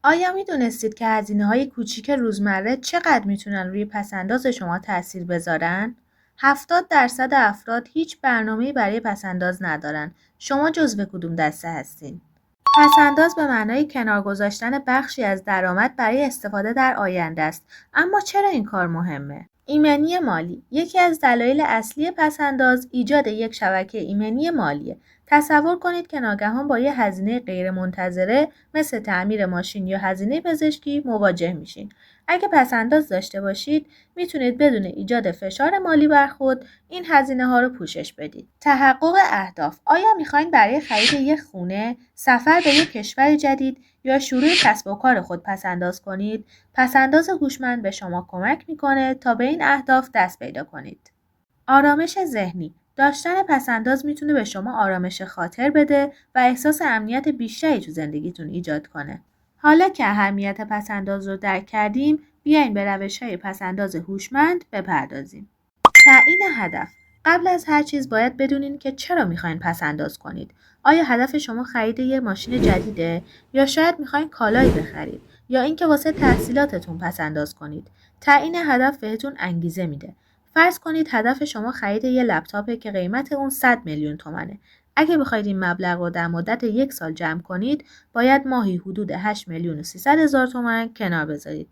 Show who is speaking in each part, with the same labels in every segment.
Speaker 1: آیا میدونستید که هزینه‌های کوچیک روزمره چقدر میتونن روی پس‌انداز شما تأثیر بذارن؟ 70% افراد هیچ برنامه‌ای برای پس‌انداز ندارن. شما جزو کدوم دسته هستین؟ پس‌انداز به معنای کنار گذاشتن بخشی از درآمد برای استفاده در آینده است. اما چرا این کار مهمه؟ ایمنی مالی یکی از دلایل اصلی پس‌انداز ایجاد یک شبکه ایمنی مالیه. تصور کنید که ناگهان با یه هزینه غیرمنتظره مثل تعمیر ماشین یا هزینه پزشکی مواجه میشین. اگه پس‌انداز داشته باشید، میتونید بدون ایجاد فشار مالی بر خود این هزینه ها رو پوشش بدید. تحقق اهداف آیا میخواین برای خرید یک خونه، سفر به یک کشور جدید یا شروع کسب و کار خود پس‌انداز کنید؟ پس‌انداز هوشمند به شما کمک میکنه تا به این اهداف دست پیدا کنید. آرامش ذهنی داشتن پس‌انداز میتونه به شما آرامش خاطر بده و احساس امنیت بیشتری تو زندگیتون ایجاد کنه. حالا که اهمیت پس‌انداز رو درک کردیم، بیاین به روش‌های پس‌انداز هوشمند بپردازیم. تعیین هدف قبل از هر چیز باید بدونین که چرا میخواین پس‌انداز کنید. آیا هدف شما خرید یه ماشین جدیده یا شاید میخواین کالایی بخرید یا اینکه واسه تحصیلاتتون پس‌انداز کنید؟ تعیین هدف بهتون انگیزه میده. فرض کنید هدف شما خرید یه لپتاپه که قیمت اون 100 میلیون تومنه. اگه بخواید این مبلغ رو در مدت 1 سال جمع کنید، باید ماهی حدود 8 میلیون و 300 هزار تومن کنار بذارید.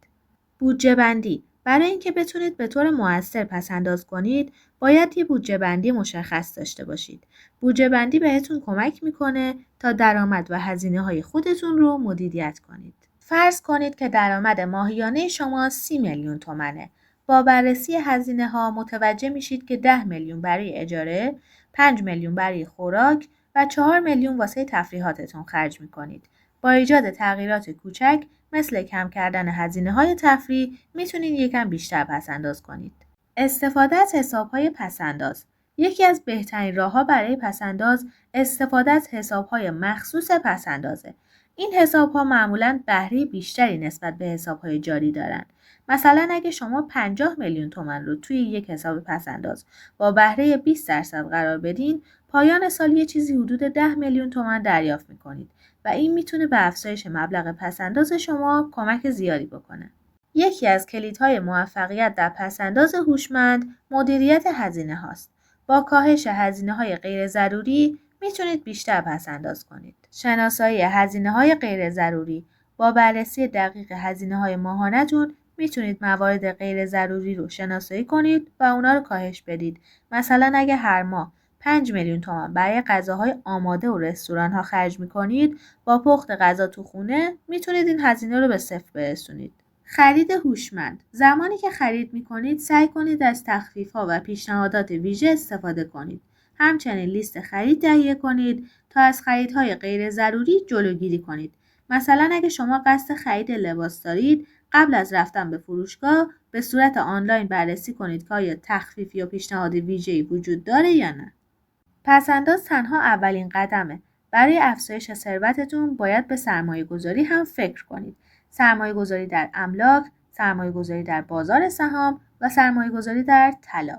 Speaker 1: بودجه بندی برای اینکه بتونید به طور مؤثر پس‌انداز کنید، باید یه بودجه بندی مشخص داشته باشید. بودجه بندی بهتون کمک میکنه تا درآمد و هزینه‌های خودتون رو مدیریت کنید. فرض کنید که درآمد ماهیانه شما 30 میلیون تومنه. با بررسی هزینه‌ها متوجه میشید که 10 میلیون برای اجاره، 5 میلیون برای خوراک و 4 میلیون واسه تفریحاتتون خرج میکنید. با ایجاد تغییرات کوچک مثل کم کردن هزینه‌های تفریح میتونید یکم بیشتر پس‌انداز کنید. استفاده از حساب‌های پس‌انداز یکی از بهترین راه‌ها برای پس‌انداز استفاده از حساب‌های مخصوص پس‌اندازه. این حساب‌ها معمولاً بهره بیشتری نسبت به حساب‌های جاری دارن. مثلا اگه شما 50 میلیون تومان رو توی یک حساب پس‌انداز با بهره 20% قرار بدین، پایان سال یه چیزی حدود 10 میلیون تومان دریافت می‌کنید. و این میتونه به افزایش مبلغ پس‌انداز شما کمک زیادی بکنه. یکی از کلیدهای موفقیت در پس‌انداز هوشمند مدیریت هزینه هاست. با کاهش هزینه های غیر ضروری میتونید بیشتر پس‌انداز کنید. شناسایی هزینه های غیر ضروری با بررسی دقیق هزینه های ماهانه‌تون میتونید موارد غیر ضروری رو شناسایی کنید و اونا رو کاهش بدید. مثلا اگه هر ماه 5 میلیون تومان برای غذاهای آماده و رستوران‌ها خرج می‌کنید، با پخت غذا تو خونه میتونید این هزینه رو به صفر برسونید. خرید هوشمند زمانی که خرید می‌کنید سعی کنید از تخفیف‌ها و پیشنهادات ویژه استفاده کنید. همچنین لیست خرید تهیه کنید تا از خریدهای غیر ضروری جلوگیری کنید. مثلا اگه شما قصد خرید لباس دارید، قبل از رفتن به فروشگاه به صورت آنلاین بررسی کنید که آیا تخفیف یا پیشنهاد ویژه‌ای وجود داره یا نه. پس‌انداز تنها اولین قدمه. برای افزایش ثروتتون باید به سرمایه‌گذاری هم فکر کنید. سرمایه‌گذاری در املاک، سرمایه‌گذاری در بازار سهام و سرمایه‌گذاری در طلا.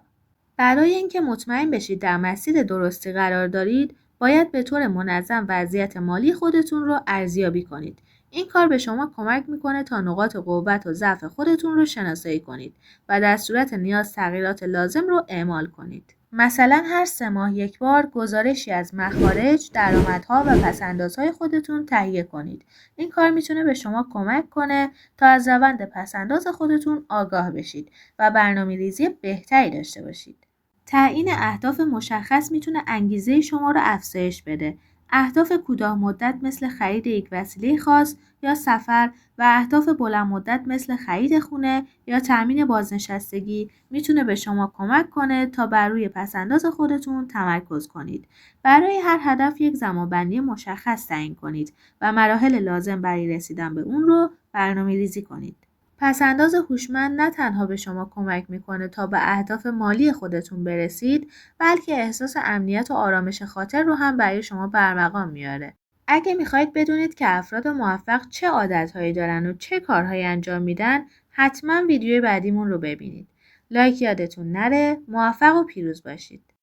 Speaker 1: برای اینکه مطمئن بشید در مسیر درستی قرار دارید، باید به طور منظم وضعیت مالی خودتون رو ارزیابی کنید. این کار به شما کمک میکنه تا نقاط قوت و ضعف خودتون رو شناسایی کنید و در صورت نیاز تغییرات لازم رو اعمال کنید. مثلا هر 3 ماه یک بار گزارشی از مخارج، درآمدها و پس‌اندازهای خودتون تهیه کنید. این کار میتونه به شما کمک کنه تا از روند پس‌انداز خودتون آگاه بشید و برنامه‌ریزی بهتری داشته باشید. تعیین اهداف مشخص میتونه انگیزه شما رو افزایش بده. اهداف کوتاه مدت مثل خرید یک وسیله خاص یا سفر و اهداف بلند مدت مثل خرید خونه یا تأمین بازنشستگی میتونه به شما کمک کنه تا بر روی پس‌انداز خودتون تمرکز کنید. برای هر هدف یک زمانبندی مشخص تعیین کنید و مراحل لازم برای رسیدن به اون رو برنامه‌ریزی کنید. پس‌انداز هوشمند نه تنها به شما کمک میکنه تا به اهداف مالی خودتون برسید، بلکه احساس امنیت و آرامش خاطر رو هم برای شما برمقام میاره. اگه میخواید بدونید که افراد موفق چه عادتهایی دارن و چه کارهایی انجام میدن، حتما ویدیوی بعدیمون رو ببینید. لایک یادتون نره. موفق و پیروز باشید.